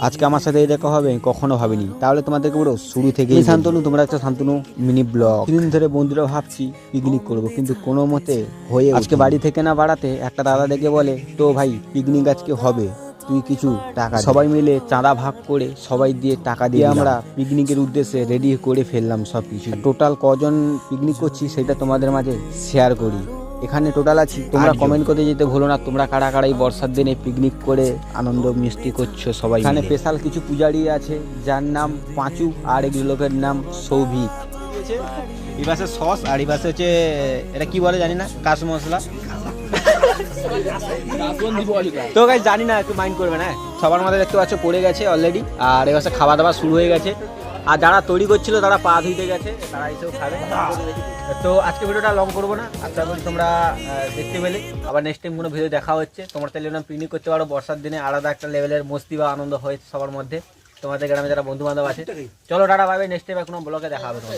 আজকে আমার সাথে এই দেখা হবে কখনো ভাবিনি, তাহলে তোমাদেরকে বলো শুরু থেকেই শান্তনু, তোমরা একটা শান্তনু মিনি ব্লগ। কিছুদিন ধরে বন্ধুরা ভাবছি পিকনিক করব, কিন্তু কোনো মতে হয়ে আজকে বাড়ি থেকে না বাড়াতে একটা দাদা দেখে বলে, তো ভাই পিকনিক আজকে হবে, তুই কিছু টাকা দে। সবাই মিলে চাঁদা ভাগ করে সবাই দিয়ে টাকা দিয়ে আমরা পিকনিকের উদ্দেশ্যে রেডি করে ফেললাম সব কিছু। টোটাল কজন পিকনিক করছি সেটা তোমাদের মাঝে শেয়ার করি। এখানে টোটাল আছি, তোমরা কমেন্ট করে যেতে ভুলো না তোমরা কারা কারা এই বর্ষার দিনে পিকনিক করে আনন্দ মিষ্টি করছো সবাই। এখানে স্পেশাল কিছু পূজারি আছে যার নাম পাঁচু, আর এক লোকের নাম সৌভিক। এই পাশে সস আর এই পাশে হচ্ছে এটা কি বলে জানি না, কাশ মশলা। তো গাইস জানি না, একটু মাইন্ড করবে না। সবার মধ্যে দেখতে পাচ্ছ পড়ে গেছে অলরেডি, আর এই পাশে খাওয়া দাওয়া শুরু হয়ে গেছে। আর যারা তৈরি করছিল তারা পা ধুইতে গেছে, তারা এসেও খাবে। তো আজকে ভিডিওটা লং করবো না, আশা করি তোমরা দেখতে পেলে। আবার নেক্সট টাইম কোনো ভিডিও দেখা হচ্ছে। তোমরা তাহলে পিকনিক করতে পারো বর্ষার দিনে, আলাদা একটা লেভেলের মস্তি বা আনন্দ হয়েছে সবার মধ্যে। তোমাদের গ্রামে যারা বন্ধু বান্ধব আছে, চলো টাটা, ভাই নেক্সট টাইম কোনো ব্লগে দেখা হবে তোমাদের।